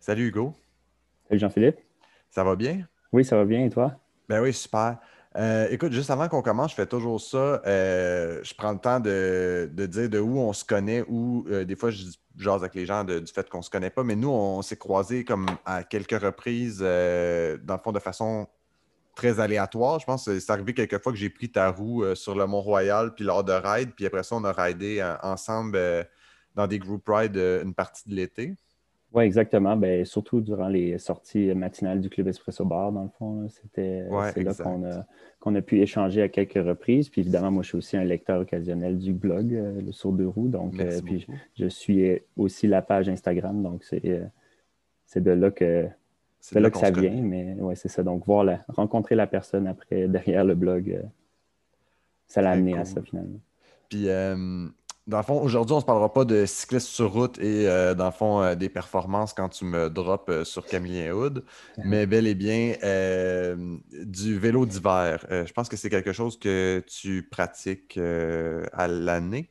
Salut Hugo, Salut Jean-Philippe. ça va bien? Oui, ça va bien et toi? Ben oui, super. Écoute, juste avant qu'on commence, je fais toujours ça. Je prends le temps de dire de où on se connaît, ou des fois, je jase avec les gens du fait qu'on se connaît pas, mais nous, on s'est croisés comme à quelques reprises, dans le fond, de façon très aléatoire. Je pense que c'est arrivé quelques fois que j'ai pris ta roue sur le Mont-Royal, puis lors de ride, puis après ça, on a ridé ensemble dans des group rides une partie de l'été. Oui, exactement. Ben, surtout durant les sorties matinales du Club Espresso Bar, dans le fond, là. Ouais, C'est là exact. qu'on a pu échanger à quelques reprises. Puis évidemment, moi, je suis aussi un lecteur occasionnel du blog, le Sur deux roues. Donc, Merci puis beaucoup. je suis aussi la page Instagram. Donc, c'est de là C'est de là là que qu'on se ça vient. connaît. Mais ouais, c'est ça. Donc, rencontrer la personne après, derrière le blog, ça l'a Très amené à ça cool. finalement. Puis, dans le fond, aujourd'hui, on ne se parlera pas de cyclisme sur route et, dans le fond, des performances quand tu me drops sur Camillien Hood, mais bel et bien du vélo d'hiver. Je pense que c'est quelque chose que tu pratiques à l'année.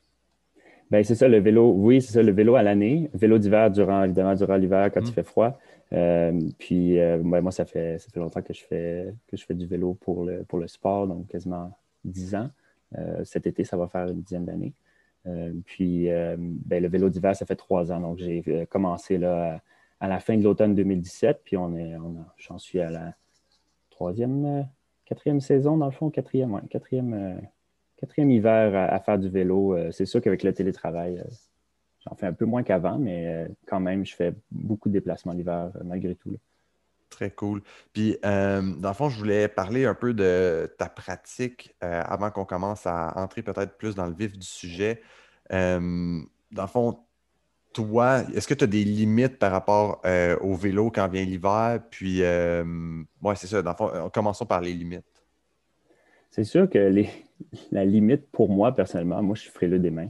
Ben, c'est ça, le vélo. Oui, c'est ça, le vélo à l'année. Vélo d'hiver, évidemment, durant l'hiver, quand il Mhm. fait froid. Moi, ça fait longtemps que je fais du vélo pour le sport, donc quasiment 10 ans. Cet été, ça va faire une dizaine d'années. Le vélo d'hiver, ça fait 3 ans. Donc, j'ai commencé là, à la fin de l'automne 2017, puis j'en suis à la troisième, quatrième saison, dans le fond, quatrième, ouais, quatrième hiver à faire du vélo. C'est sûr qu'avec le télétravail, j'en fais un peu moins qu'avant, mais quand même, je fais beaucoup de déplacements l'hiver, malgré tout, là. Très cool. Puis, dans le fond, je voulais parler un peu de ta pratique avant qu'on commence à entrer peut-être plus dans le vif du sujet. Dans le fond, toi, est-ce que tu as des limites par rapport au vélo quand vient l'hiver? Puis, ouais, c'est ça. Dans le fond, commençons par les limites. C'est sûr que la limite pour moi, personnellement, moi, je suis frileux des mains,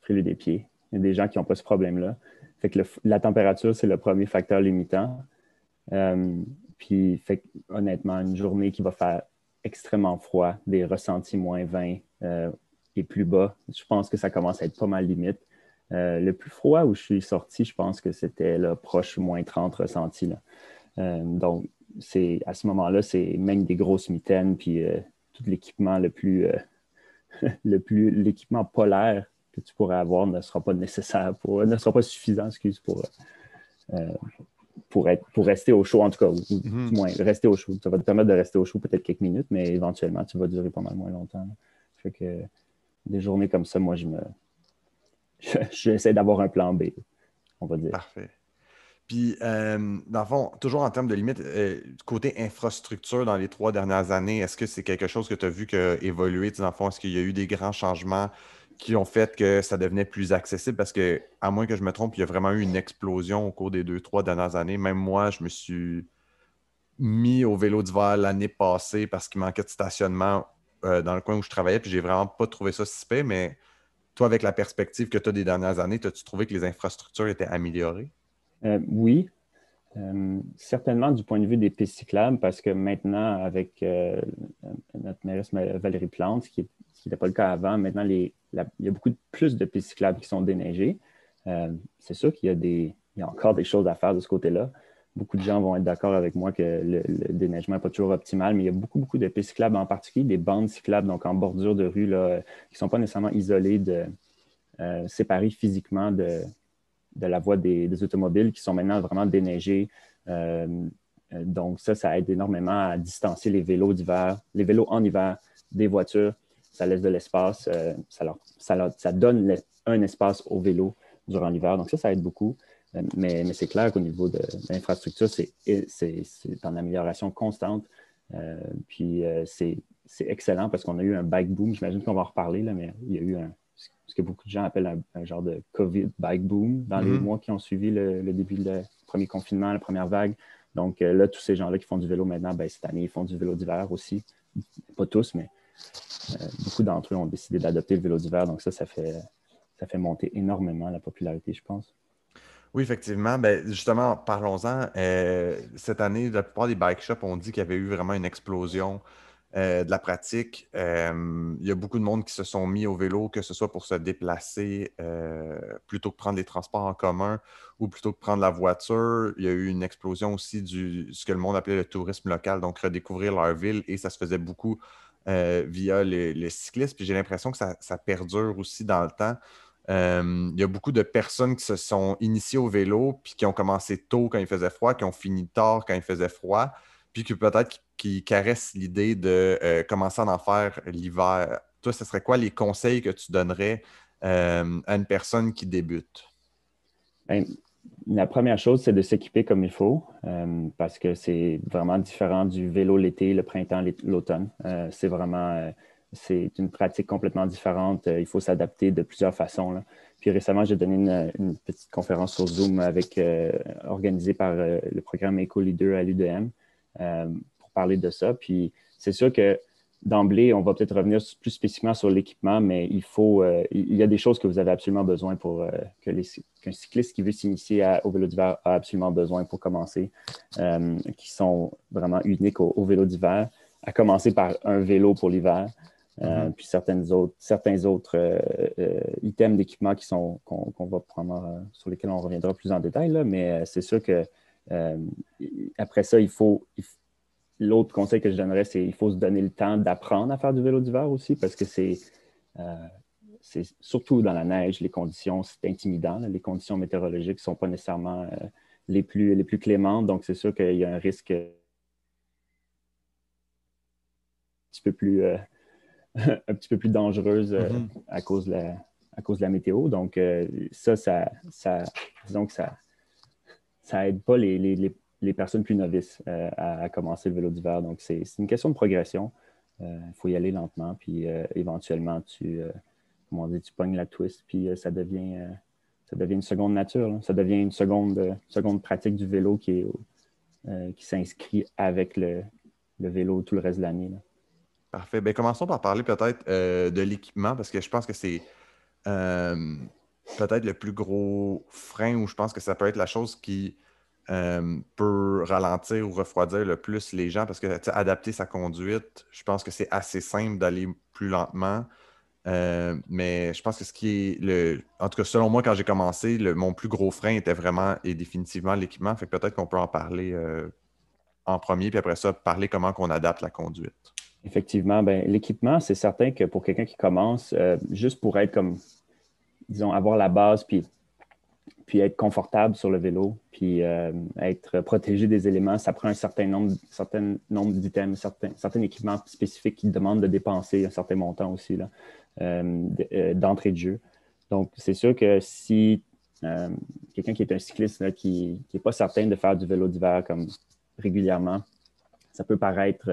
frileux des pieds. Il y a des gens qui n'ont pas ce problème-là. Fait que la température, c'est le premier facteur limitant. Euh, Honnêtement, une journée qui va faire extrêmement froid, des ressentis -20 et plus bas, je pense que ça commence à être pas mal limite. Le plus froid où je suis sorti, je pense que c'était là, proche -30 ressentis, là. Donc, à ce moment-là, c'est même des grosses mitaines, puis tout l'équipement l'équipement polaire que tu pourrais avoir ne sera pas nécessaire ne sera pas suffisant, excuse, euh, pour rester au chaud, en tout cas, ou du Mhm. moins rester au chaud. Ça va te permettre de rester au chaud peut-être quelques minutes, mais éventuellement, tu vas durer pas mal moins longtemps. Fait que des journées comme ça, moi, j'essaie d'avoir un plan B, on va dire. Parfait. Puis, dans le fond, toujours en termes de limites, côté infrastructure dans les 3 dernières années, est-ce que c'est quelque chose que tu as vu que évoluer? Tu sais, dans le fond, est-ce qu'il y a eu des grands changements qui ont fait que ça devenait plus accessible? Parce que, à moins que je me trompe, il y a vraiment eu une explosion au cours des 2, 3 dernières années. Même moi, je me suis mis au vélo d'hiver l'année passée parce qu'il manquait de stationnement dans le coin où je travaillais, puis j'ai vraiment pas trouvé ça si pire. Mais toi, avec la perspective que tu as des dernières années, as-tu trouvé que les infrastructures étaient améliorées? Oui, certainement du point de vue des pistes cyclables, parce que maintenant, avec notre mairesse Valérie Plante, ce qui n'était pas le cas avant, maintenant, il y a plus de pistes cyclables qui sont déneigées. C'est sûr il y a encore des choses à faire de ce côté-là. Beaucoup de gens vont être d'accord avec moi que le déneigement n'est pas toujours optimal, mais il y a beaucoup de pistes cyclables, en particulier des bandes cyclables, donc en bordure de rue, là, qui ne sont pas nécessairement isolées, séparées physiquement de la voie des automobiles qui sont maintenant vraiment déneigées. Euh, donc, ça aide énormément à distancer les vélos d'hiver, les vélos en hiver des voitures. Ça laisse de l'espace, ça donne un espace aux vélos durant l'hiver. Donc, ça aide beaucoup. Mais c'est clair qu'au niveau de l'infrastructure, c'est en amélioration constante. C'est excellent parce qu'on a eu un bike boom. J'imagine qu'on va en reparler, là, mais il y a eu ce que beaucoup de gens appellent un genre de COVID bike boom dans les Mhm. mois qui ont suivi le début du premier confinement, la première vague. Donc là, tous ces gens-là qui font du vélo maintenant, ben, cette année, ils font du vélo d'hiver aussi. Pas tous, mais beaucoup d'entre eux ont décidé d'adopter le vélo d'hiver. Donc ça fait monter énormément la popularité, je pense. Oui, effectivement. Ben, justement, parlons-en. Cette année, la plupart des bike shops ont dit qu'il y avait eu vraiment une explosion de la pratique. Il y a beaucoup de monde qui se sont mis au vélo, que ce soit pour se déplacer plutôt que prendre les transports en commun ou plutôt que prendre la voiture. Il y a eu une explosion aussi ce que le monde appelait le tourisme local, donc redécouvrir leur ville, et ça se faisait beaucoup via les cyclistes. Puis j'ai l'impression que ça perdure aussi dans le temps. Il y a beaucoup de personnes qui se sont initiées au vélo puis qui ont commencé tôt quand il faisait froid, qui ont fini tard quand il faisait froid, puis que peut-être qui caressent l'idée de commencer à en faire l'hiver. Toi, ce serait quoi les conseils que tu donnerais à une personne qui débute? Ben, la première chose, c'est de s'équiper comme il faut parce que c'est vraiment différent du vélo l'été, le printemps, l'automne. C'est une pratique complètement différente. Il faut s'adapter de plusieurs façons, là. Puis récemment, j'ai donné une petite conférence sur Zoom organisée par le programme Éco-Leader à l'UDM pour parler de ça. Puis c'est sûr que d'emblée, on va peut-être revenir plus spécifiquement sur l'équipement, mais il y a des choses que vous avez absolument besoin qu'un cycliste qui veut s'initier au vélo d'hiver a absolument besoin pour commencer, qui sont vraiment uniques au vélo d'hiver, à commencer par un vélo pour l'hiver, puis certains autres items d'équipement qu'on va prendre, sur lesquels on reviendra plus en détail, là, mais c'est sûr que après ça, l'autre conseil que je donnerais, c'est qu'il faut se donner le temps d'apprendre à faire du vélo d'hiver aussi parce que c'est surtout dans la neige, les conditions, c'est intimidant, là. Les conditions météorologiques ne sont pas nécessairement les plus clémentes. Donc, c'est sûr qu'il y a un risque un petit peu plus, un petit peu plus dangereuse à cause de la météo. Donc, disons que ça aide pas les personnes plus novices à commencer le vélo d'hiver. Donc, c'est une question de progression. Il faut y aller lentement, puis éventuellement, comment on dit, tu pognes la twist, puis ça devient une seconde nature, là. Ça devient une seconde pratique du vélo qui s'inscrit avec le vélo tout le reste de l'année, là. Parfait. Ben, commençons par parler peut-être de l'équipement, parce que je pense que c'est euh, peut-être le plus gros frein, ou je pense que ça peut être la chose qui peut ralentir ou refroidir le plus les gens, parce que tu sais, adapter sa conduite, je pense que c'est assez simple d'aller plus lentement. Mais je pense que ce qui est en tout cas, selon moi, quand j'ai commencé, mon plus gros frein était vraiment et définitivement l'équipement. Fait que peut-être qu'on peut en parler en premier, puis après ça, parler comment qu'on adapte la conduite. Effectivement, ben, l'équipement, c'est certain que pour quelqu'un qui commence, juste pour être comme, disons, avoir la base, puis être confortable sur le vélo, puis être protégé des éléments, ça prend un certain nombre d'items, certains équipements spécifiques qui demandent de dépenser un certain montant aussi là, d'entrée de jeu. Donc, c'est sûr que si quelqu'un qui est un cycliste là, qui n'est pas certain de faire du vélo d'hiver comme régulièrement, ça peut paraître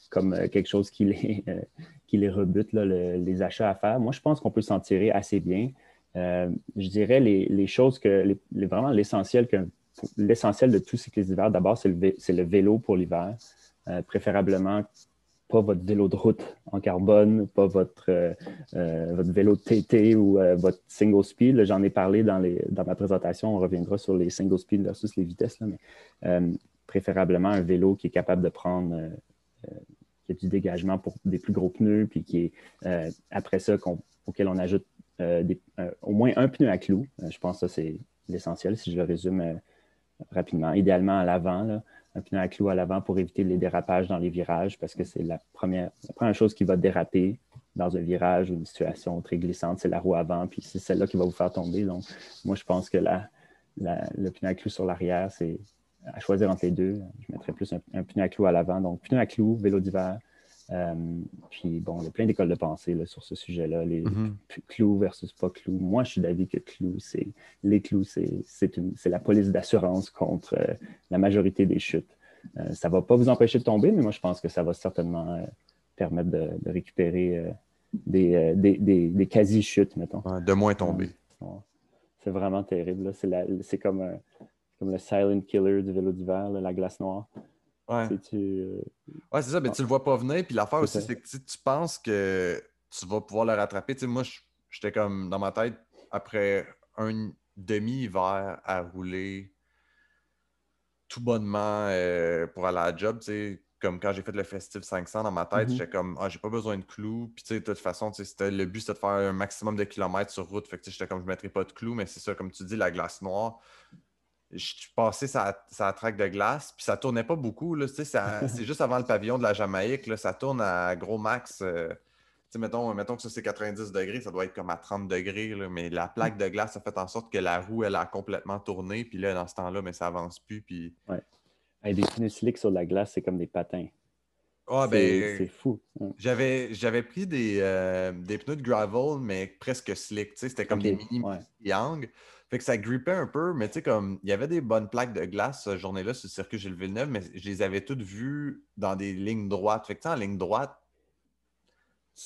comme quelque chose qui les rebute, là, les achats à faire. Moi, je pense qu'on peut s'en tirer assez bien. Je dirais les choses vraiment l'essentiel de tout cycliste d'hiver, d'abord, c'est le vélo pour l'hiver. Préférablement, pas votre vélo de route en carbone, pas votre vélo de TT ou votre single speed. Là, j'en ai parlé dans ma présentation. On reviendra sur les single speed versus les vitesses, là, mais préférablement un vélo qui est capable de prendre qui a du dégagement pour des plus gros pneus, puis qui est après ça auquel on ajoute au moins un pneu à clous. Je pense que ça, c'est l'essentiel, si je le résume rapidement. Idéalement à l'avant, là, un pneu à clous à l'avant pour éviter les dérapages dans les virages, parce que c'est la première chose qui va déraper dans un virage ou une situation très glissante, c'est la roue avant, puis c'est celle-là qui va vous faire tomber. Donc, moi, je pense que le pneu à clous sur l'arrière, c'est à choisir entre les deux. Je mettrais plus un pneu à clous à l'avant. Donc, pneu à clous, vélo d'hiver. Puis, bon, il y a plein d'écoles de pensée là, sur ce sujet-là. Les clous versus pas clous. Moi, je suis d'avis que les clous, c'est la police d'assurance contre la majorité des chutes. Ça ne va pas vous empêcher de tomber, mais moi, je pense que ça va certainement permettre de récupérer des quasi-chutes, mettons. Ouais, de moins tomber. C'est vraiment terrible, là. C'est comme le silent killer du vélo d'hiver, là, la glace noire. Ouais. Ouais, c'est ça, mais tu le vois pas venir. Puis l'affaire aussi, c'est que si tu penses que tu vas pouvoir le rattraper, tu sais, moi, j'étais comme dans ma tête, après un demi-hiver à rouler tout bonnement pour aller à la job, tu sais, comme quand j'ai fait le Festive 500 dans ma tête, j'étais comme, j'ai pas besoin de clous. Puis, tu sais, de toute façon, le but, c'était de faire un maximum de kilomètres sur route. Fait que, j'étais comme, je mettrais pas de clous, mais c'est ça, comme tu dis, la glace noire. Je suis passé sa traque de glace, puis ça tournait pas beaucoup, là, tu sais, c'est juste avant le pavillon de la Jamaïque, là, ça tourne à gros max. Tu sais, mettons que ça, c'est 90 degrés, ça doit être comme à 30 degrés, là, mais la plaque de glace a fait en sorte que la roue, elle a complètement tourné, puis là, dans ce temps-là, mais ça avance plus, puis... Ouais. Hey, des pneus slick sur la glace, c'est comme des patins. Ah, C'est ben, fou. j'avais pris des pneus de gravel, mais presque slick. Tu sais, c'était comme OK, des mini ouais. triangles. Fait que ça grippait un peu, mais tu sais, comme il y avait des bonnes plaques de glace cette journée-là sur le circuit Gilles Villeneuve, mais je les avais toutes vues dans des lignes droites. Fait que tu sais, en ligne droite,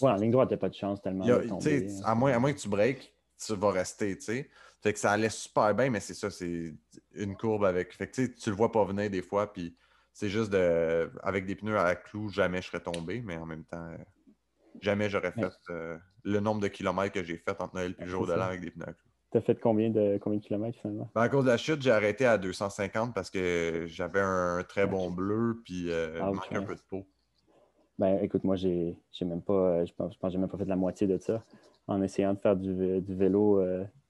Ouais, en ligne droite, t'as pas de chance tellement de tu sais, tomber. à moins que tu breaks, tu vas rester, tu sais. Fait que ça allait super bien, mais c'est ça, c'est une courbe avec. Fait que tu le vois pas venir des fois, puis c'est juste avec des pneus à clous, jamais je serais tombé, mais en même temps. Jamais j'aurais Mais, fait le nombre de kilomètres que j'ai fait entre Noël et le c'est jour de l'an ça. avec des pneus à clous. T'as fait combien de kilomètres finalement? Ben, à cause de la chute, j'ai arrêté à 250 parce que j'avais un très bon OK. bleu puis il Ouch, manquait un ouais. peu de peau. Ben, écoute, moi, j'ai même pas, je pense que j'ai même pas fait la moitié de ça. En essayant de faire du vélo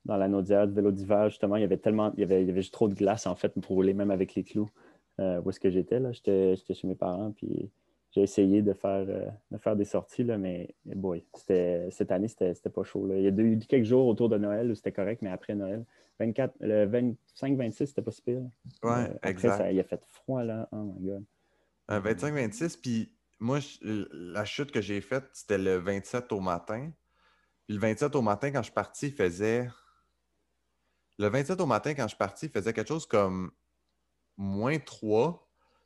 dans la Naudière, du vélo d'hiver, justement, il y avait juste trop de glace, en fait, pour rouler, même avec les clous. Où est-ce que j'étais, là? J'étais chez mes parents, puis j'ai essayé de faire des sorties, là, mais boy, cette année, c'était pas chaud, là. Il y a eu quelques jours autour de Noël où c'était correct, mais après Noël, le 25-26, c'était pas si pire. Ouais, Après, exact. il a fait froid, là. Oh my God. Euh, 25-26, puis moi, la chute que j'ai faite, c'était le 27 au matin. Puis le 27 au matin, quand je suis parti, il faisait. Le 27 au matin, quand je suis parti, il faisait quelque chose comme -3.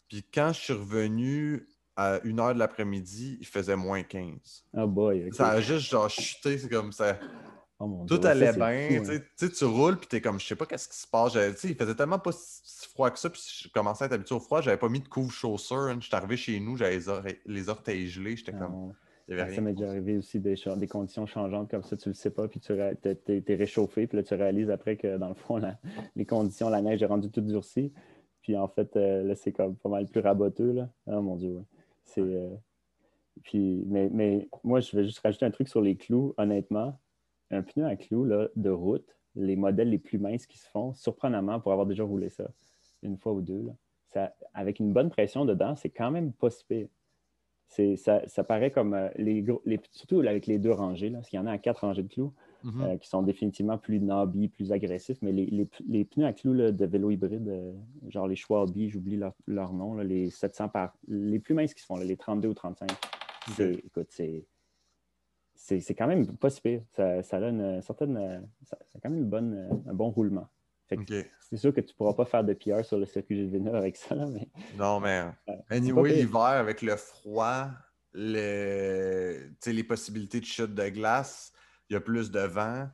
Puis quand je suis revenu à 1 heure de l'après-midi, il faisait -15. Oh boy, Ça OK. a juste genre chuté, c'est comme ça. Oh mon Dieu, Tout ouais, ça allait c'est bien, fou, hein. tu roules, puis t'es comme, je sais pas qu'est-ce qui se passe. Tu sais, il faisait tellement pas si froid que ça, puis je commençais à être habitué au froid, j'avais pas mis de couvre-chaussures. Hein. J'étais arrivé chez nous, j'avais les orteils gelés, j'étais comme, Non. il y avait Ah, rien ça qui m'est déjà passait. arrivé aussi des conditions changeantes comme ça, tu le sais pas, puis t'es réchauffé, puis là tu réalises après que dans le fond, les conditions, la neige est rendue toute durcie, puis en fait, là c'est comme pas mal plus raboteux, là. Oh mon Dieu, ouais. C'est, Ouais. mais moi, je vais juste rajouter un truc sur les clous, honnêtement. Un pneu à clous là, de route, les modèles les plus minces qui se font, surprenamment, pour avoir déjà roulé ça une fois ou deux, là, avec une bonne pression dedans, c'est quand même pas si pire. Ça paraît comme surtout avec les deux rangées, là, parce qu'il y en a à 4 rangées de clous Mhm. qui sont définitivement plus knobby, plus agressifs, mais les pneus à clous là, de vélo hybride, genre les Schwalbe, j'oublie leur nom, là, les 700 les plus minces qui se font, là, les 32 ou 35, OK. écoute, c'est quand même pas si pire. Ça a une certaine, ça a quand même un bon roulement. Fait que OK. c'est sûr que tu ne pourras pas faire de PR sur le circuit Gilles Villeneuve avec ça, là, mais Non, mais c'est pas anyway, pire. l'hiver, avec le froid, tu sais, les possibilités de chute de glace, il y a plus de vent.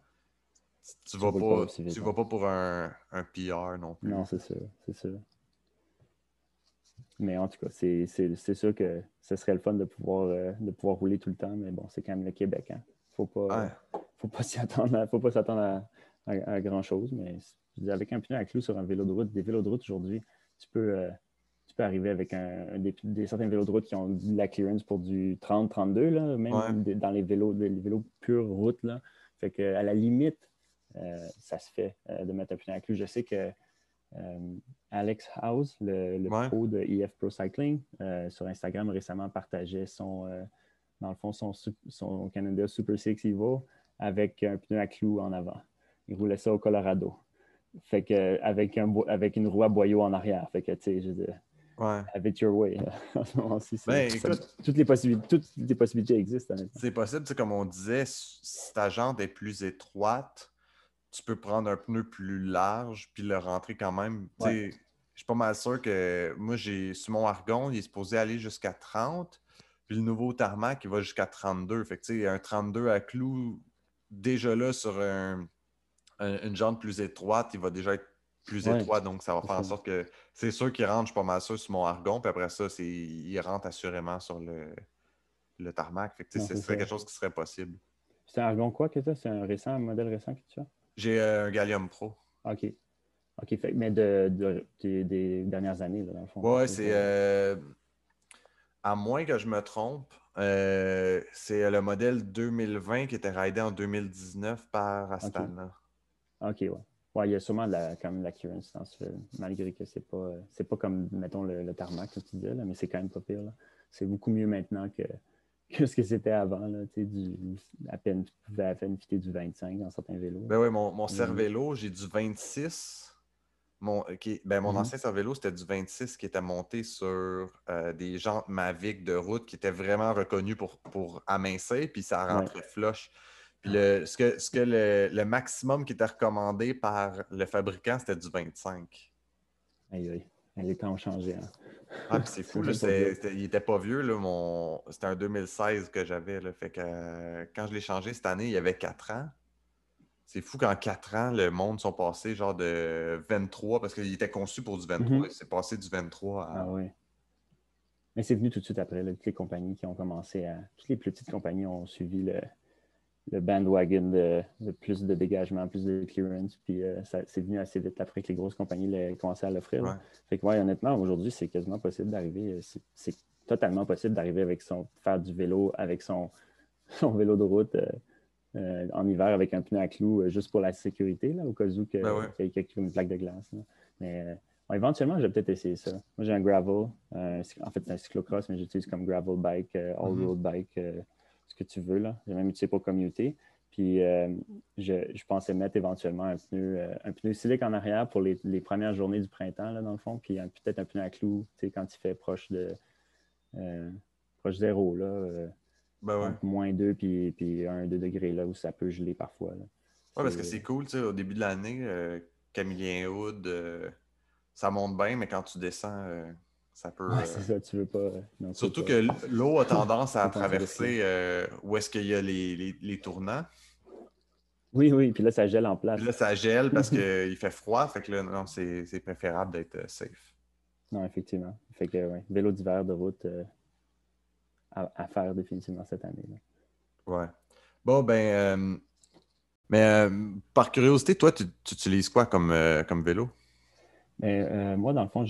Tu Tu vas roules pas pas, aussi tu vite, vas hein. pas pour un PR non Non, plus. c'est sûr, c'est sûr. Mais en tout cas, c'est sûr que ce serait le fun de pouvoir rouler tout le temps, mais bon, c'est quand même le Québec, hein. Ouais. Faut pas s'attendre à grand-chose, mais je dis, avec un pneu à clous sur un vélo de route, des vélos de route aujourd'hui, tu peux, euh, tu peux arriver avec certains vélos de route qui ont de la clearance pour du 30-32, là, Ouais. même dans les vélos pure route, là. Fait que, à la limite, ça se fait de mettre un pneu à clous. Je sais que Alex House, le Ouais. pro de EF Pro Cycling, sur Instagram récemment partageait dans le fond, son Canada Super 6 Evo avec un pneu à clous en avant. Il roulait ça au Colorado. Fait que, avec une roue à boyau en arrière. Fait que, tu sais, je veux dire, Ouais. have it your way. En ce moment-ci, Ben, écoute, toutes les possibilités existent, honnêtement. c'est possible, tu sais, comme on disait, si ta jante est plus étroite, tu peux prendre un pneu plus large puis le rentrer quand même. Tu Ouais, sais, je suis pas mal sûr que moi, sur mon Argon, il est supposé aller jusqu'à 30. Puis le nouveau tarmac, il va jusqu'à 32. Fait que, tu sais, un 32 à clous, déjà là, sur une jante plus étroite, il va déjà être plus ouais, étroit. Donc, ça va c'est faire en ça. sorte que c'est sûr qu'il rentre, je suis pas mal sûr, sur mon Argon. Puis après ça, il rentre assurément sur le tarmac. Fait que, tu Non, sais, ce c'est serait ça. quelque chose qui serait possible. C'est un Argon quoi que tu as? C'est un modèle récent que tu as? J'ai un Gallium Pro. OK. OK, mais des dernières années, là, dans le fond. Ouais, Ou c'est. À moins que je me trompe, c'est le modèle 2020 qui était raidé en 2019 par OK. Astana. OK, ouais. Ouais, il y a sûrement quand même la clearance dans ce malgré que c'est pas comme, mettons, le tarmac, comme tu disais, là, mais c'est quand même pas pire. Là. C'est beaucoup mieux maintenant que ce que c'était avant. Là, à peine, tu pouvais à peine fitter du 25 dans certains vélos. Ben oui, mon Euh, Cervélo, j'ai du 26. Mon mhm. ancien Cervélo, c'était du 26 qui était monté sur des jantes Mavic de route qui étaient vraiment reconnus pour amincir, puis ça Ouais. rentrait flush. Puis le maximum qui était recommandé par le fabricant, c'était du 25. Aïe, aïe. Les temps ont changé. Hein. Ah, puis c'est C'est fou, là, bien pour dire. il était pas vieux, là, c'était un 2016 que j'avais, là, fait que quand je l'ai changé cette année, il y avait 4 ans. C'est fou qu'en 4 ans, le monde sont passés genre de 23, parce qu'il était conçu pour du 23, Mhm. il s'est passé du 23 Ah à... oui. Mais c'est venu tout de suite après. Là, toutes les compagnies qui ont commencé à. Toutes les plus petites compagnies ont suivi le bandwagon de plus de dégagement, plus de clearance. Puis c'est venu assez vite après que les grosses compagnies commencé à l'offrir. Là. Ouais. Fait que, ouais, honnêtement, aujourd'hui, c'est quasiment possible d'arriver. C'est totalement possible d'arriver faire du vélo avec son vélo de route en hiver avec un pneu à clous juste pour la sécurité, là, au cas où Ben ouais. qu'il y ait une plaque de glace. Là. Mais ouais, éventuellement, je vais peut-être essayer ça. Moi, j'ai un gravel. En fait, c'est un cyclocross, mais j'utilise comme gravel bike, Mhm. all-road bike, ce que tu veux. Là. J'ai même utilisé pour commuter. Puis, je pensais mettre éventuellement un pneu silic en arrière pour les premières journées du printemps, là, dans le fond. Puis, peut-être un pneu à clous, quand il fait euh, proche zéro, là, Ben ouais. entre -2 puis 1-2 degrés, là, où ça peut geler parfois. Là. Ouais, parce que C'est, c'est cool, tu sais, au début de l'année, Camillien Hood, ça monte bien, mais quand tu descends, ça peut... Ouais, c'est ça, tu veux pas. Non, tu veux Surtout pas. que l'eau a tendance Tu à veux prendre ce risque-là. traverser où est-ce qu'il y a les tournants. Oui, oui, puis là, ça gèle en Puis place. là, ça gèle parce qu'il fait froid, fait que là, non, c'est préférable d'être safe. Non, effectivement. Fait que, ouais, vélo d'hiver de route à faire définitivement cette année. Là. Ouais. Bon, mais par curiosité, toi, tu utilises quoi comme vélo? Mais moi, dans le fond,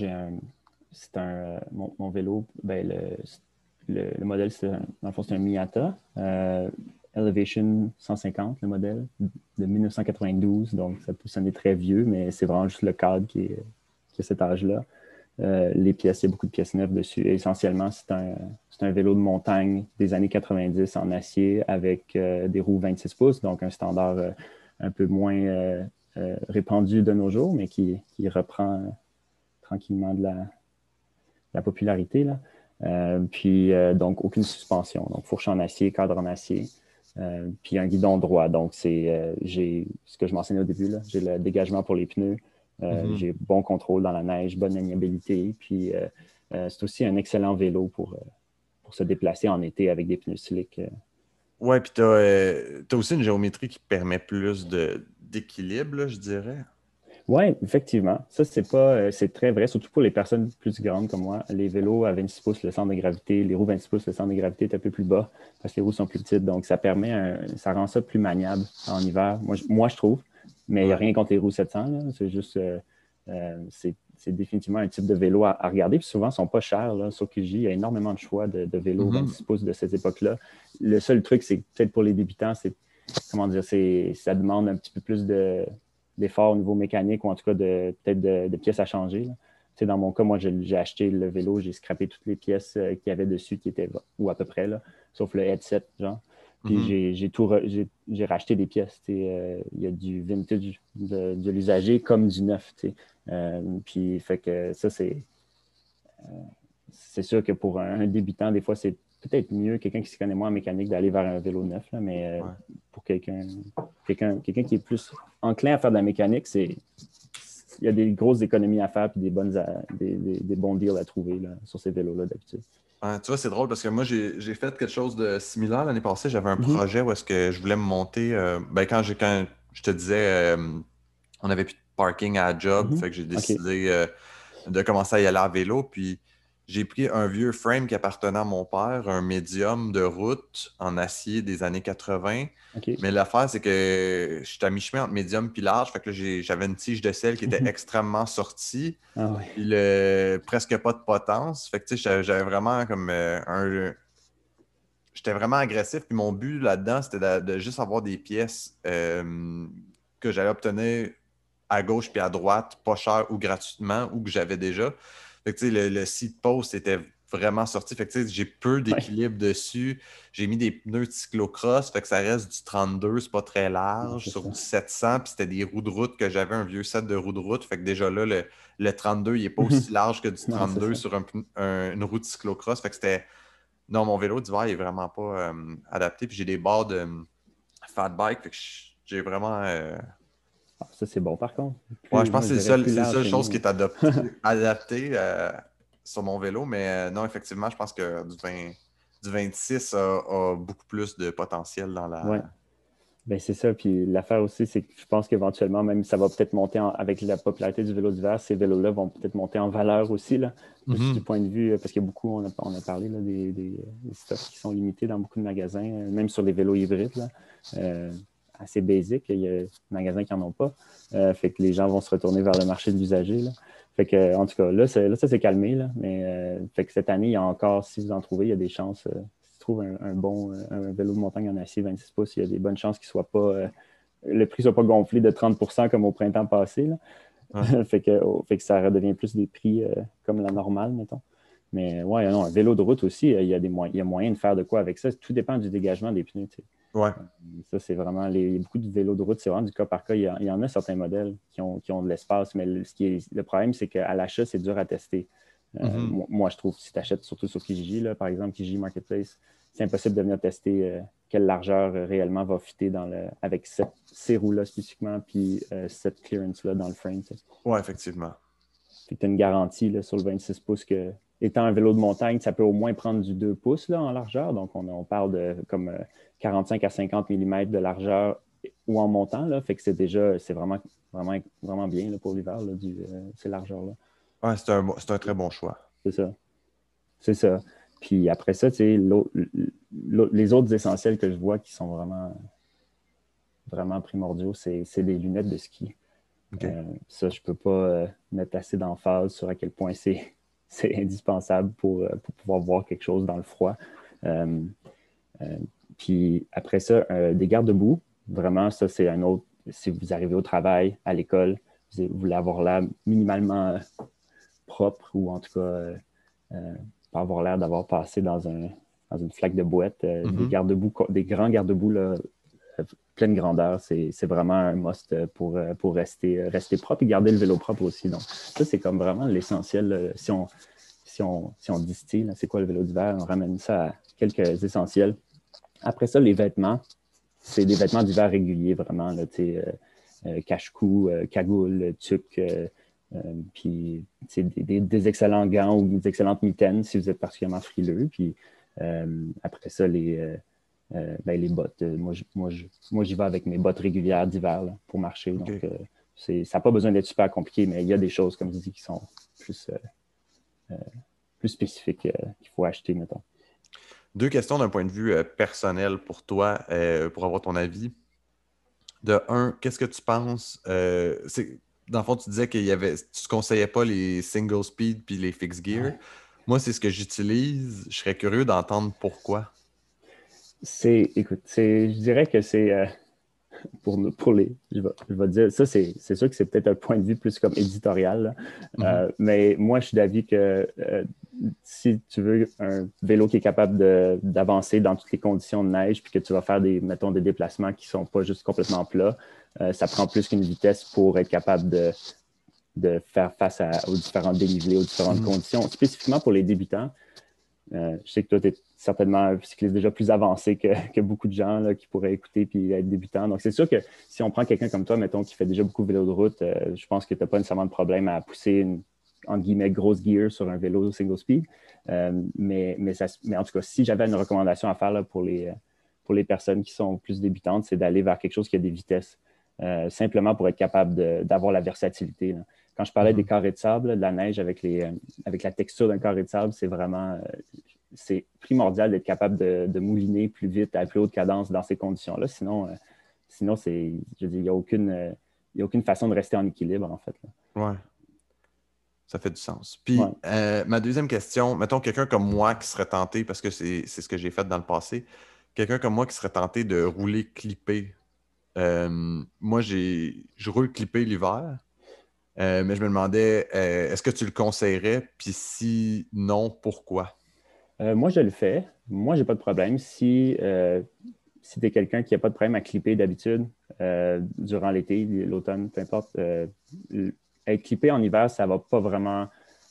mon vélo, ben, le modèle, dans le fond, c'est un Miata Elevation 150, le modèle, de 1992. Donc, ça peut sonner très vieux, mais c'est vraiment juste le cadre qui a cet âge-là. Les pièces, il y a beaucoup de pièces neuves dessus. Et essentiellement, c'est un vélo de montagne des années 90 en acier avec des roues 26 pouces, donc un standard un peu moins répandu de nos jours, mais qui reprend tranquillement de la popularité. Là. Puis, donc, aucune suspension. Donc, fourche en acier, cadre en acier. Puis un guidon droit. Donc, j'ai ce que je mentionnais au début, là. J'ai le dégagement pour les pneus. Mhm. J'ai bon contrôle dans la neige, bonne maniabilité. Puis, c'est aussi un excellent vélo pour se déplacer en été avec des pneus slick. Ouais, puis t'as aussi une géométrie qui permet plus d'équilibre, là, je dirais. Oui, effectivement. Ça, c'est très vrai, surtout pour les personnes plus grandes comme moi. Les vélos à 26 pouces, le centre de gravité, les roues 26 pouces, le centre de gravité est un peu plus bas parce que les roues sont plus petites. Donc, ça rend ça plus maniable en hiver. Moi, je trouve. Mais il n'y a Ouais. rien contre les roues 700. Là. C'est juste, c'est définitivement un type de vélo à regarder. Puis souvent, ils ne sont pas chers. Là. Sur Kijiji, il y a énormément de choix de vélos Mhm. 26 pouces de cette époque-là. Le seul truc, c'est peut-être pour les débutants, c'est, comment dire, ça demande un petit peu plus d'efforts au niveau mécanique ou en tout cas peut-être de pièces à changer. Là. Dans mon cas, moi, j'ai acheté le vélo, j'ai scrappé toutes les pièces qu'il y avait dessus qui étaient, ou à peu près, là, sauf le headset, genre. Puis Mhm. j'ai racheté des pièces. Il y a du vintage de l'usager comme du neuf. Puis fait que ça, c'est sûr que pour un débutant, des fois, c'est peut-être mieux, quelqu'un qui se connaît moins en mécanique, d'aller vers un vélo neuf. Là, mais Ouais. pour quelqu'un qui est plus enclin à faire de la mécanique, il y a des grosses économies à faire et des bons deals à trouver là, sur ces vélos-là d'habitude. Ouais, tu vois, c'est drôle parce que moi, j'ai fait quelque chose de similaire l'année passée. J'avais un Mhm, projet où est-ce que je voulais me monter. Quand je te disais, on n'avait plus de parking à la job, mhm. fait que j'ai OK. décidé de commencer à y aller à vélo. Puis J'ai pris un vieux frame qui appartenait à mon père, un médium de route en acier des années 80. OK. Mais l'affaire, c'est que j'étais à mi-chemin entre médium et large. Fait que là, j'avais une tige de sel qui était extrêmement sortie. Ah oui. Puis presque pas de potence. Fait que tu sais, j'avais vraiment comme j'étais vraiment agressif. Puis mon but là-dedans, c'était de juste avoir des pièces que j'allais obtenir à gauche puis à droite, pas cher ou gratuitement, ou que j'avais déjà. Fait que tu sais, le seat post était vraiment sorti. Fait que tu sais, j'ai peu Ouais. d'équilibre dessus. J'ai mis des pneus de cyclocross, fait que ça reste du 32, c'est pas très Non, large, c'est sur ça. du 700, puis c'était des roues de route que j'avais, un vieux set de roues de route. Fait que déjà là, le 32, il est pas aussi large que du Non, c'est 32 ça. sur une roue de cyclocross. Fait que c'était. Non, mon vélo d'hiver il est vraiment pas adapté. Puis j'ai des barres de fat bike. Fait que j'ai vraiment. Ah, ça, c'est bon, par contre. Ouais, je Plus, pense moi, que je dirais plus c'est la large seule chez chose nous, qui là. est adaptée sur mon vélo. Mais non, effectivement, je pense que du 26 a beaucoup plus de potentiel dans Ouais. la. Ben, c'est ça. Puis l'affaire aussi, c'est que je pense qu'éventuellement, même ça va peut-être monter avec la popularité du vélo d'hiver, ces vélos-là vont peut-être monter en valeur aussi, là. Plus du Mhm. point de vue, parce qu'il y a beaucoup, on a parlé là, des stocks qui sont limités dans beaucoup de magasins, même sur les vélos hybrides, là, assez basiques. Il y a des magasins qui n'en ont pas. Fait que les gens vont se retourner vers le marché de l'usager, là. Fait que, en tout cas, là, ça s'est calmé, là. Mais fait que cette année, il y a encore, si vous en trouvez, il y a des chances. Si tu trouves un bon un vélo de montagne en acier 26 pouces, il y a des bonnes chances qu'il soit pas. Le prix ne soit pas gonflé de 30% comme au printemps passé, là. Ouais. Fait que ça redevient plus des prix comme la normale, mettons. Mais ouais, non, un vélo de route aussi, il y a moyen de faire de quoi avec ça. Tout dépend du dégagement des pneus. Tu sais. Ouais. Ça, c'est vraiment beaucoup de vélos de route, c'est vraiment du cas par cas. Il y en a certains modèles qui ont de l'espace, mais le problème, c'est qu'à l'achat, c'est dur à tester. Mhm. Moi, je trouve, si tu achètes surtout sur Kijiji, là, par exemple, Kijiji Marketplace, c'est impossible de venir tester quelle largeur réellement va fitter avec ces roues-là spécifiquement, puis cette clearance-là dans le frame. Tu sais. Ouais, effectivement. Tu as une garantie là, sur le 26 pouces que, étant un vélo de montagne, ça peut au moins prendre du 2 pouces là, en largeur. Donc, on parle de comme 45 à 50 mm de largeur ou en montant. Là, fait que c'est vraiment, vraiment, vraiment bien là, pour l'hiver, là, ces largeurs-là. Ouais, c'est un très bon choix. C'est ça. C'est ça. Puis après ça, tu sais, les autres essentiels que je vois qui sont vraiment, vraiment primordiaux, c'est des lunettes de ski. OK. Ça, je ne peux pas mettre assez d'emphase sur à quel point c'est indispensable pour pouvoir voir quelque chose dans le froid. Euh, Puis après ça, des garde-boue, vraiment, ça, c'est un autre. Si vous arrivez au travail, à l'école, vous voulez avoir l'air minimalement propre ou en tout cas pas avoir l'air d'avoir passé dans une flaque de boîte. Des Mhm. garde-boue, des grands garde-boue là, pleine grandeur, c'est vraiment un must pour rester propre et garder le vélo propre aussi. Donc, ça, c'est comme vraiment l'essentiel. Si on distille, c'est quoi le vélo d'hiver, on ramène ça à quelques essentiels. Après ça, les vêtements, c'est des vêtements d'hiver réguliers, vraiment. Là, cache-cou, cagoule, tuque, puis des excellents gants ou des excellentes mitaines si vous êtes particulièrement frileux. Puis après ça, les bottes. Moi, j'y vais avec mes bottes régulières d'hiver là, pour marcher. Donc, OK. ça n'a pas besoin d'être super compliqué, mais il y a des choses, comme je dis, qui sont plus, plus spécifiques qu'il faut acheter, mettons. Deux questions d'un point de vue personnel pour toi, pour avoir ton avis. De un, qu'est-ce que tu penses? Dans le fond, tu disais tu ne conseillais pas les single speed puis les fixed gear. Ouais. Moi, c'est ce que j'utilise. Je serais curieux d'entendre pourquoi. Écoute, je dirais que c'est je vais dire, ça, c'est sûr que c'est peut-être un point de vue plus comme éditorial, Mhm. mais moi, je suis d'avis que si tu veux un vélo qui est capable d'avancer dans toutes les conditions de neige, puis que tu vas faire mettons, des déplacements qui ne sont pas juste complètement plats, ça prend plus qu'une vitesse pour être capable de faire face aux différents dénivelés, aux différentes Mhm. conditions. Spécifiquement pour les débutants, je sais que toi, tu es certainement un cycliste déjà plus avancé que beaucoup de gens là, qui pourraient écouter et être débutants. Donc, c'est sûr que si on prend quelqu'un comme toi, mettons, qui fait déjà beaucoup de vélo de route, je pense que tu n'as pas nécessairement de problème à pousser une, entre guillemets, grosse gear sur un vélo single speed. Mais en tout cas, si j'avais une recommandation à faire là, pour les personnes qui sont plus débutantes, c'est d'aller vers quelque chose qui a des vitesses, simplement pour être capable d'avoir la versatilité. Là. quand je parlais des carrés de sable, de la neige avec la texture d'un carré de sable, c'est vraiment c'est primordial d'être capable de mouliner plus vite, à plus haute cadence dans ces conditions-là. Sinon je veux dire, il n'y a aucune façon de rester en équilibre, en fait. Ouais, ça fait du sens. Puis, Ouais. ma deuxième question, mettons quelqu'un comme moi qui serait tenté, parce que c'est ce que j'ai fait dans le passé, quelqu'un comme moi qui serait tenté de rouler clippé. Moi, je roule clippé l'hiver, mais je me demandais, est-ce que tu le conseillerais? Puis si non, pourquoi? Moi, je le fais. Moi, j'ai pas de problème. Si tu es quelqu'un qui n'a pas de problème à clipper d'habitude durant l'été, l'automne, peu importe, être clippé en hiver, ça ne va pas vraiment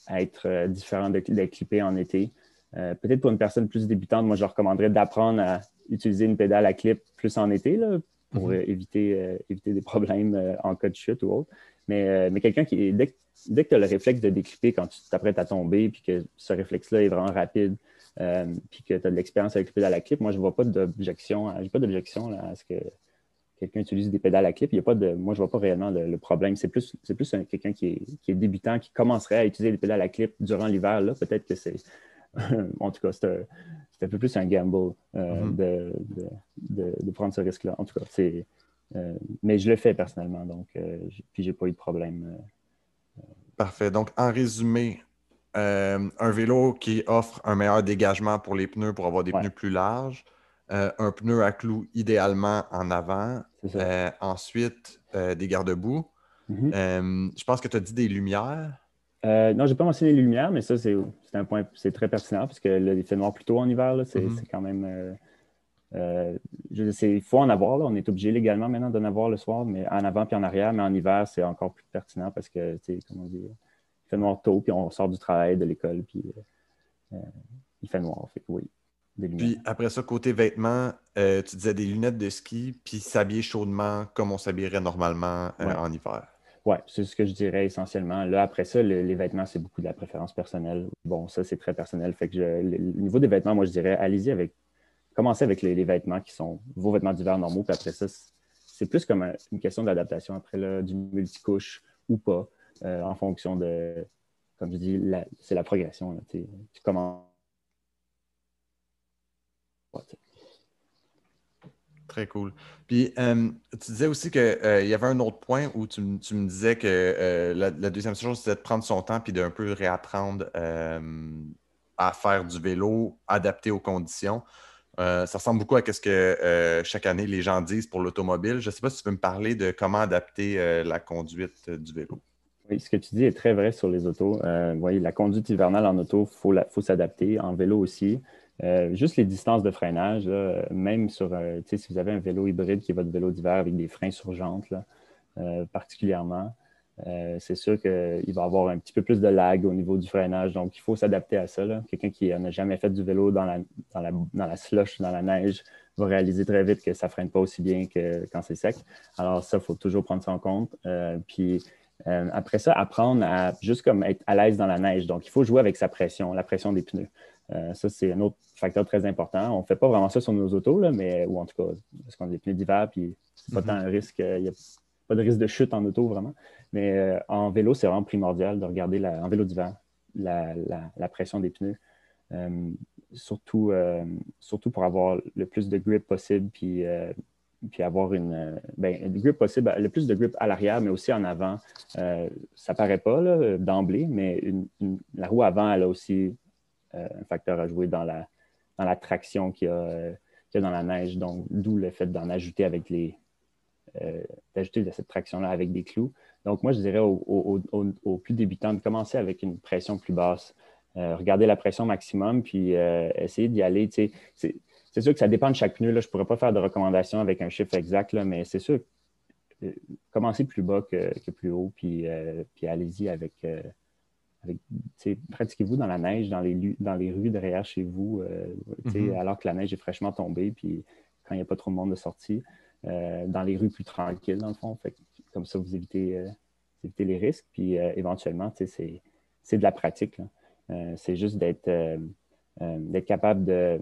être différent d'être clippé en été. Peut-être pour une personne plus débutante, moi, je recommanderais d'apprendre à utiliser une pédale à clip plus en été là, pour éviter des problèmes en cas de chute ou autre. Mais quelqu'un qui, dès que tu as le réflexe de déclipper quand tu t'apprêtes à tomber, puis que ce réflexe-là est vraiment rapide, puis que tu as de l'expérience avec les pédales à clip, moi, je ne vois pas d'objection. J'ai pas d'objection à ce que quelqu'un utilise des pédales à clip. Moi, je ne vois pas réellement le problème. C'est plus quelqu'un qui est débutant, qui commencerait à utiliser les pédales à clip durant l'hiver. Là, peut-être que c'est. En tout cas, c'est un peu plus un gamble de prendre ce risque-là. En tout cas, mais je le fais personnellement, donc puis j'ai pas eu de problème. Parfait. Donc, en résumé, un vélo qui offre un meilleur dégagement pour les pneus pour avoir des Ouais, pneus plus larges, un pneu à clous idéalement en avant, c'est ça. ensuite des garde-boue. Mhm. Je pense que tu as dit des lumières. Non, je n'ai pas mentionné les lumières, mais ça, c'est un point, c'est très pertinent parce que il fait noir plus tôt en hiver, là, c'est Mhm. quand même. Il faut en avoir, là. On est obligé légalement maintenant d'en avoir le soir, mais en avant puis en arrière, mais en hiver, c'est encore plus pertinent parce que, tu sais, comme on dit, il fait noir tôt, puis on sort du travail, de l'école, puis il fait noir. Fait que oui, des lumières. Puis après ça, côté vêtements, tu disais des lunettes de ski, puis s'habiller chaudement comme on s'habillerait normalement Ouais. en hiver. Ouais, c'est ce que je dirais essentiellement. Là, après ça, les vêtements, c'est beaucoup de la préférence personnelle. Bon, ça, c'est très personnel. Fait que le niveau des vêtements, moi, je dirais, allez-y commencez avec les vêtements qui sont vos vêtements d'hiver normaux. Puis après ça, c'est plus comme une question d'adaptation. Après, là, du multicouche ou pas, en fonction de, comme je dis, c'est la progression. Là, tu commences. Ouais, Très cool. Puis, tu disais aussi qu'il y avait un autre point où tu me disais que la deuxième chose, c'était de prendre son temps puis d'un peu réapprendre à faire du vélo adapté aux conditions. Ça ressemble beaucoup à ce que chaque année les gens disent pour l'automobile. Je ne sais pas si tu peux me parler de comment adapter la conduite du vélo. Oui, ce que tu dis est très vrai sur les autos. Oui, la conduite hivernale en auto, faut s'adapter. En vélo aussi. Juste les distances de freinage, là, même si vous avez un vélo hybride qui est votre vélo d'hiver avec des freins sur jantes, là, particulièrement, c'est sûr qu'il va avoir un petit peu plus de lag au niveau du freinage. Donc, il faut s'adapter à ça, là. Quelqu'un qui n'a jamais fait du vélo dans la slush, dans la neige, va réaliser très vite que ça ne freine pas aussi bien que quand c'est sec. Alors, ça, il faut toujours prendre ça en compte. Puis, après ça, apprendre à juste comme être à l'aise dans la neige. Donc, il faut jouer avec sa pression, la pression des pneus. Ça, c'est un autre facteur très important. On ne fait pas vraiment ça sur nos autos, là, ou en tout cas, parce qu'on a des pneus d'hiver, puis c'est pas tant un risque. Il n'y a pas de risque de chute en auto, vraiment. Mais en vélo, c'est vraiment primordial de regarder, en vélo d'hiver, la pression des pneus. Surtout pour avoir le plus de grip possible, puis avoir le grip possible, le plus de grip à l'arrière, mais aussi en avant. Ça ne paraît pas là, d'emblée, mais la roue avant, elle a aussi un facteur à jouer dans la traction qu'il y a dans la neige. Donc, d'où le fait d'en ajouter d'ajouter de cette traction-là avec des clous. Donc, moi, je dirais aux plus débutants de commencer avec une pression plus basse. Regarder la pression maximum, puis essayer d'y aller. C'est sûr que ça dépend de chaque pneu. Là. Je ne pourrais pas faire de recommandation avec un chiffre exact, là, mais c'est sûr, commencez plus bas que plus haut, puis allez-y pratiquez-vous dans la neige, dans les rues derrière chez vous, alors que la neige est fraîchement tombée, puis quand il n'y a pas trop de monde de sortie, dans les rues plus tranquilles, dans le fond. Fait, comme ça, vous évitez les risques, puis éventuellement, c'est de la pratique. C'est juste d'être capable de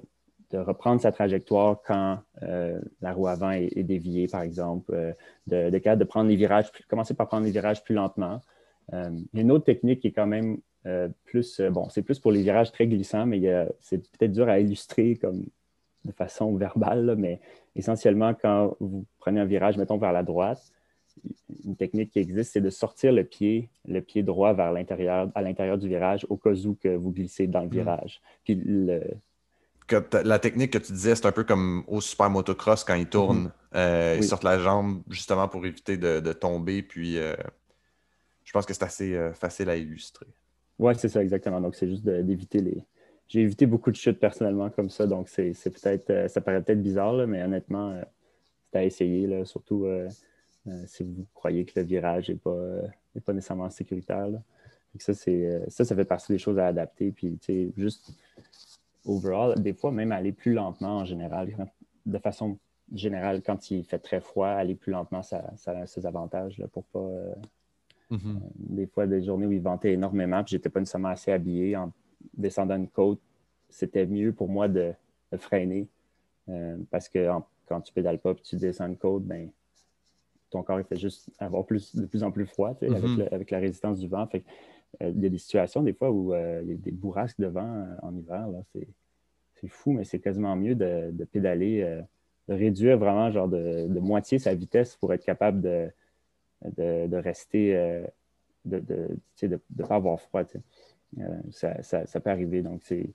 reprendre sa trajectoire quand la roue avant est déviée, par exemple, de prendre les virages, commencer par prendre les virages plus lentement. Il y a une autre technique qui est quand même plus, bon, c'est plus pour les virages très glissants, mais c'est peut-être dur à illustrer comme de façon verbale, là, mais essentiellement, quand vous prenez un virage, mettons, vers la droite, une technique qui existe, c'est de sortir le pied droit vers l'intérieur, à l'intérieur du virage, au cas où que vous glissez dans le virage. Puis La technique que tu disais, c'est un peu comme au super motocross quand ils tournent, ils oui, sortent la jambe justement pour éviter de tomber. Puis je pense que c'est assez facile à illustrer. ouais, c'est ça, exactement. Donc, c'est juste d'éviter les. J'ai évité beaucoup de chutes personnellement comme ça, donc c'est peut-être, ça paraît peut-être bizarre, là, mais honnêtement, c'est à essayer, là, surtout si vous croyez que le virage n'est pas nécessairement sécuritaire. Là. Donc ça fait partie des choses à adapter. Puis, tu sais, juste overall, des fois, même aller plus lentement en général, de façon générale, quand il fait très froid, aller plus lentement, ça a ses avantages là, pour pas. Des fois, des journées où il ventait énormément, puis j'étais pas nécessairement assez habillé. En descendant une côte, c'était mieux pour moi de freiner parce que quand tu pédales pas et tu descends une côte, ben, ton corps il fait juste avoir de plus en plus froid avec la résistance du vent. Fait que, il y a des situations des fois où il y a des bourrasques de vent en hiver. Là, c'est fou, mais c'est quasiment mieux de pédaler, de réduire vraiment genre de moitié sa vitesse pour être capable de rester, de ne pas avoir froid. Ça peut arriver. Donc, c'est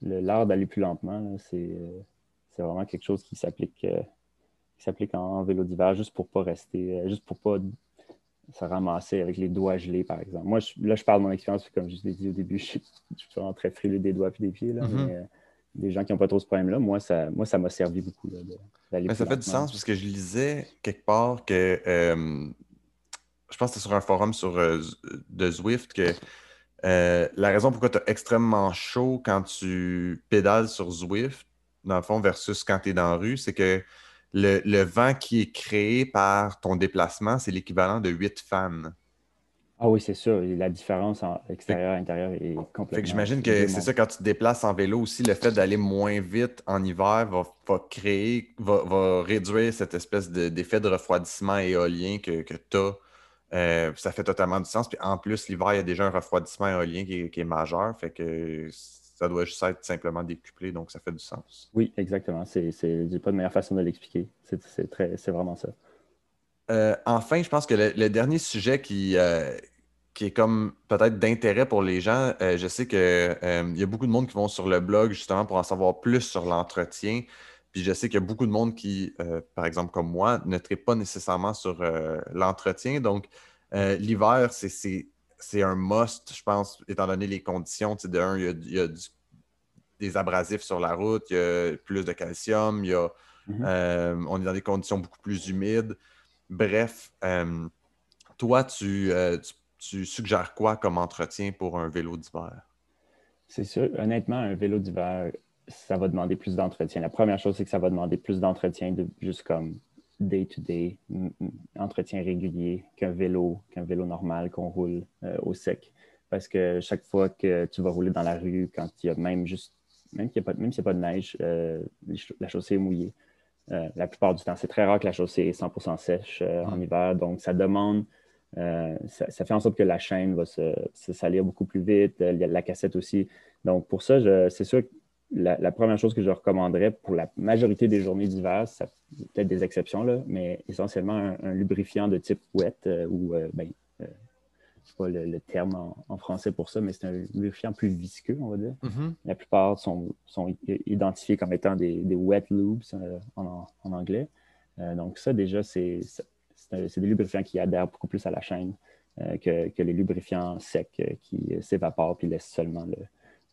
l'art d'aller plus lentement, c'est vraiment quelque chose qui s'applique en vélo d'hiver juste pour ne pas rester, juste pour ne pas se ramasser avec les doigts gelés, par exemple. Moi, là, je parle de mon expérience, comme je l'ai dit au début, je suis vraiment très frileux des doigts et des pieds, là, mais les gens qui n'ont pas trop ce problème-là, moi, ça m'a servi beaucoup là, d'aller Mais plus ça fait du lentement. sens parce que je lisais quelque part que je pense que c'était sur un forum de Zwift que la raison pourquoi tu as extrêmement chaud quand tu pédales sur Zwift, dans le fond, versus quand tu es dans la rue, c'est que le vent qui est créé par ton déplacement, c'est l'équivalent de 8 fans. Ah oui, c'est sûr, la différence en Fait, que extérieur-intérieur est fait que complètement j'imagine que c'est dément. ça, quand tu te déplaces en vélo aussi, le fait d'aller moins vite en hiver va réduire cette espèce d'effet de refroidissement éolien que tu as. Ça fait totalement du sens. Puis en plus, l'hiver, il y a déjà un refroidissement éolien qui est majeur. Fait que ça doit juste être simplement décuplé, donc ça fait du sens. Oui, exactement. J'ai pas de meilleure façon de l'expliquer. C'est vraiment ça. Enfin, je pense que le dernier sujet qui est comme peut-être d'intérêt pour les gens, je sais que il y a beaucoup de monde qui vont sur le blog justement pour en savoir plus sur l'entretien. Puis je sais qu'il y a beaucoup de monde qui, par exemple comme moi, ne traite pas nécessairement sur l'entretien. Donc, l'hiver, c'est un must, je pense, étant donné les conditions. Tu sais, il y a des abrasifs sur la route, il y a plus de calcium, Mhm. on est dans des conditions beaucoup plus humides. Bref, toi, tu suggères quoi comme entretien pour un vélo d'hiver? C'est sûr. Honnêtement, un vélo d'hiver, ça va demander plus d'entretien. La première chose, c'est que ça va demander plus d'entretien, juste comme day-to-day, entretien régulier qu'un vélo normal qu'on roule au sec. Parce que chaque fois que tu vas rouler dans la rue, quand il y a même juste, même s'il n'y a pas de neige, la chaussée est mouillée. La plupart du temps, c'est très rare que la chaussée est 100% sèche en hiver. Donc, ça demande, ça fait en sorte que la chaîne va se salir beaucoup plus vite. Il y a la cassette aussi. Donc, pour ça, c'est sûr que la première chose que je recommanderais pour la majorité des journées d'hiver, ça peut-être des exceptions, là, mais essentiellement un lubrifiant de type wet ou ben, je sais pas le terme en français pour ça, mais c'est un lubrifiant plus visqueux, on va dire. Mhm. La plupart sont identifiés comme étant des wet lubes en anglais. Donc ça, déjà, c'est des lubrifiants qui adhèrent beaucoup plus à la chaîne que les lubrifiants secs qui s'évaporent puis laissent seulement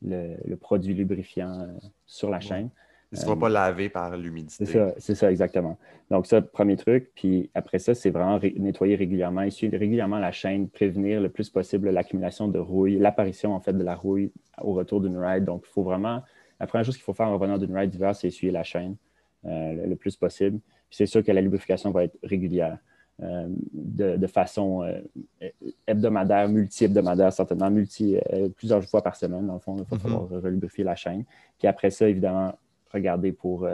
le produit lubrifiant sur la Ouais. chaîne. Il ne sera pas lavé par l'humidité. C'est ça, exactement. Donc, ça, premier truc. Puis après ça, c'est vraiment nettoyer régulièrement, essuyer régulièrement la chaîne, prévenir le plus possible l'accumulation de rouille, l'apparition, en fait, de la rouille au retour d'une ride. Donc, il faut vraiment, la première chose qu'il faut faire en revenant d'une ride d'hiver, c'est essuyer la chaîne le plus possible. Puis c'est sûr que la lubrification va être régulière. De façon hebdomadaire, multi-hebdomadaire, certainement, plusieurs fois par semaine. Dans le fond, il va falloir relubrifier la chaîne. Puis après ça, évidemment, regarder pour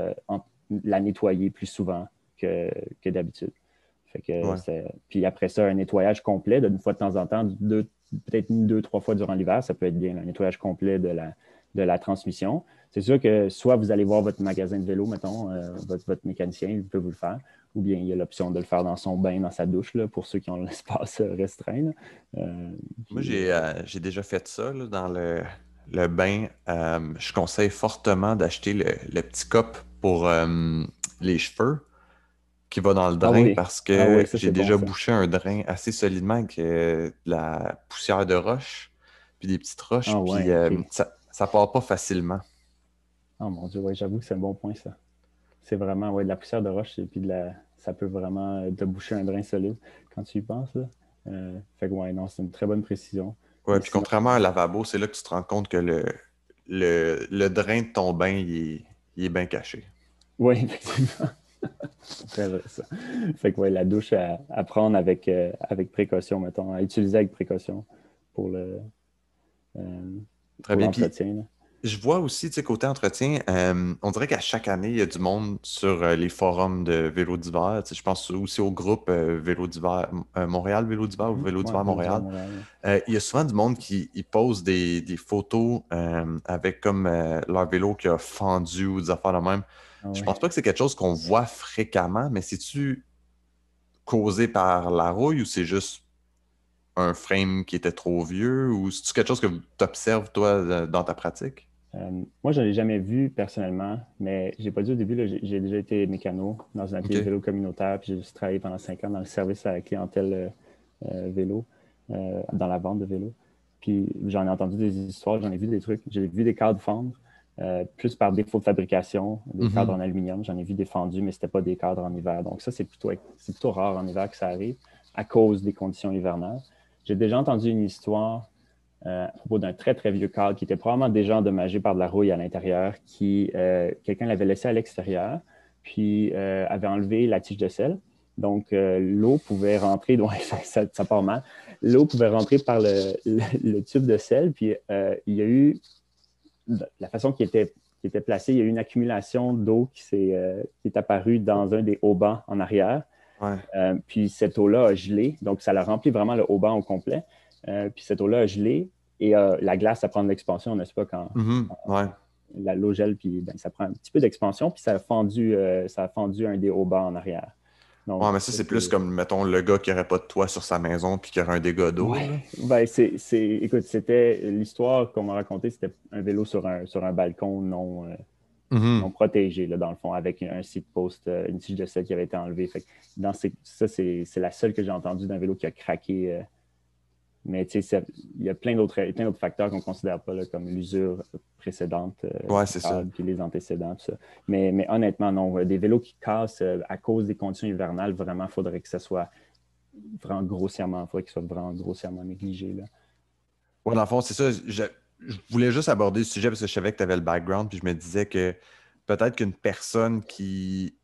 la nettoyer plus souvent que d'habitude. Fait que Ouais. puis après ça, un nettoyage complet, d'une fois de temps en temps, peut-être 2, 3 fois durant l'hiver, ça peut être bien, un nettoyage complet de la transmission. C'est sûr que soit vous allez voir votre magasin de vélo, mettons, votre mécanicien, il peut vous le faire, ou bien il y a l'option de le faire dans son bain, dans sa douche, là, pour ceux qui ont l'espace restreint. Là. Moi, Puis, j'ai déjà fait ça là, dans le bain. Je conseille fortement d'acheter le petit cop pour les cheveux qui va dans le ah drain oui, parce ah oui, que ça j'ai c'est bon déjà ça. bouché un drain assez solidement avec de la poussière de roche, puis des petites Ah roches, puis ouais, ok. ça part pas facilement. Oh mon Dieu, ouais, j'avoue que c'est un bon point ça. C'est vraiment ouais, de la poussière de roche et puis ça peut vraiment te boucher un drain solide quand tu y penses. Là. Fait que ouais, non, c'est une très bonne précision. Ouais, Mais puis sinon, contrairement à un lavabo, c'est là que tu te rends compte que le drain de ton bain, il est bien caché. oui, effectivement, c'est très vrai ça. Fait que ouais, la douche à prendre avec précaution, mettons, à utiliser avec précaution pour euh, Très pour bien. Puis l'entretien. Là. je vois aussi, tu sais, côté entretien, on dirait qu'à chaque année, il y a du monde sur les forums de vélo d'hiver. Tu sais, je pense aussi au groupe Vélo d'hiver, Montréal Vélo d'hiver ou Mhm. Vélo Ouais, d'hiver Vélo d'hiver Montréal. Montréal. Ouais. Il y a souvent du monde qui ils pose des photos avec comme leur vélo qui a fendu ou des affaires de même. Ah Je ouais. pense pas que c'est quelque chose qu'on voit fréquemment, mais c'est-tu causé par la rouille ou c'est juste un frame qui était trop vieux ou c'est-tu quelque chose que tu observes, toi, dans ta pratique? Moi, je ne l'ai jamais vu personnellement, mais j'ai pas dit au début, là, j'ai déjà été mécano dans un atelier de OK. vélo communautaire, puis j'ai aussi travaillé pendant 5 ans dans le service à la clientèle vélo, dans la vente de vélo. Puis j'en ai entendu des histoires, j'en ai vu des trucs, j'ai vu des cadres fendre, plus par défaut de fabrication, des cadres Mhm. en aluminium, j'en ai vu des fendus, mais c'était pas des cadres en hiver. Donc ça, c'est plutôt rare en hiver que ça arrive à cause des conditions hivernales. J'ai déjà entendu une histoire à propos d'un très, très vieux cadre qui était probablement déjà endommagé par de la rouille à l'intérieur, quelqu'un l'avait laissé à l'extérieur, puis avait enlevé la tige de sel. Donc, l'eau pouvait rentrer, donc, ça part mal, l'eau pouvait rentrer par le tube de sel, puis il y a eu, la façon qui était placée, il y a eu une accumulation d'eau qui est apparue dans un des haubans en arrière. Ouais. Puis cette eau-là a gelé, donc ça l'a rempli vraiment le haut banc au complet. Puis cette eau-là a gelé et la glace, ça prend de l'expansion, n'est-ce pas, Mhm. Ouais. l'eau gèle, puis ben, ça prend un petit peu d'expansion, puis ça a fendu un des hauts bancs en arrière. Donc, Ouais, mais ça, c'est plus comme, mettons, le gars qui aurait pas de toit sur sa maison puis qui aurait un dégât d'eau, ouais, là. ben, écoute, c'était l'histoire qu'on m'a racontée, c'était un vélo sur un balcon non Mhm. protégé, là, dans le fond, avec un seat post, une tige de sel qui avait été enlevée. Fait que ça, c'est la seule que j'ai entendue d'un vélo qui a craqué. Mais il y a plein d'autres facteurs qu'on ne considère pas, là, comme l'usure précédente Ouais, du c'est ça. cadre, puis les antécédents, tout ça. Mais honnêtement, non. Des vélos qui cassent à cause des conditions hivernales, vraiment, il faudrait que ça soit vraiment grossièrement négligé. Là. Ouais, dans le fond, c'est ça. Je voulais juste aborder le sujet parce que je savais que tu avais le background, puis je me disais que peut-être qu'une personne qui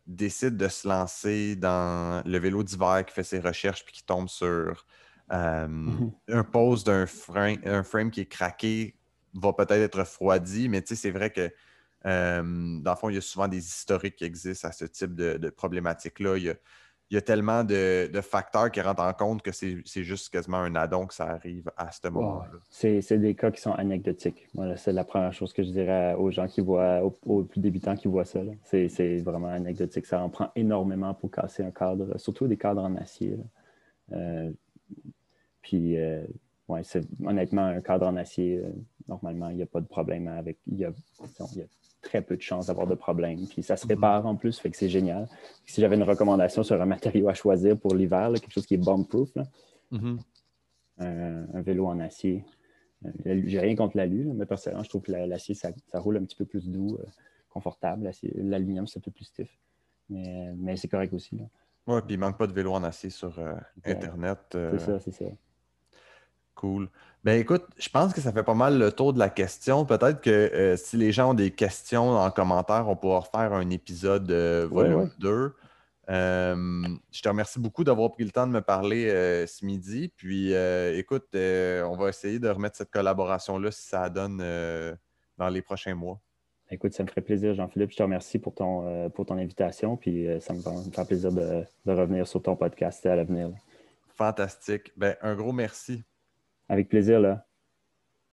décide de se lancer dans le vélo d'hiver, qui fait ses recherches, puis qui tombe sur un post un frame qui est craqué, va peut-être être refroidi, mais tu sais, c'est vrai que dans le fond, il y a souvent des historiques qui existent à ce type de problématique-là. Il y a tellement de facteurs qui rentrent en compte que c'est juste quasiment un addon que ça arrive à ce Oh, moment-là. c'est des cas qui sont anecdotiques. Voilà, c'est la première chose que je dirais aux gens qui voient, aux plus débutants qui voient ça. Là. C'est vraiment anecdotique. Ça en prend énormément pour casser un cadre, surtout des cadres en acier. Là. Puis, ouais, honnêtement, un cadre en acier, normalement, il n'y a pas de problème avec. Il y a très peu de chances d'avoir de problème. Puis, ça se Mhm. répare en plus, fait que c'est génial. Si j'avais une recommandation sur un matériau à choisir pour l'hiver, là, quelque chose qui est bomb-proof, là, Mhm. un vélo en acier. J'ai rien contre l'alu, là, mais personnellement, je trouve que l'acier, ça roule un petit peu plus doux, confortable. L'aluminium, c'est un peu plus stiff. Mais c'est correct aussi. Là. Ouais, puis il manque pas de vélo en acier sur Exact. Internet. C'est ça, c'est ça. Cool. Ben écoute, je pense que ça fait pas mal le tour de la question. Peut-être que si les gens ont des questions en commentaire, on pourra refaire un épisode Ouais, volume ouais. 2. Je te remercie beaucoup d'avoir pris le temps de me parler ce midi. Puis écoute, on va essayer de remettre cette collaboration-là si ça donne dans les prochains mois. Écoute, ça me ferait plaisir, Jean-Philippe. Je te remercie pour pour ton invitation. Puis ça me fait plaisir de revenir sur ton podcast à l'avenir. Fantastique. Ben, un gros merci. Avec plaisir, là.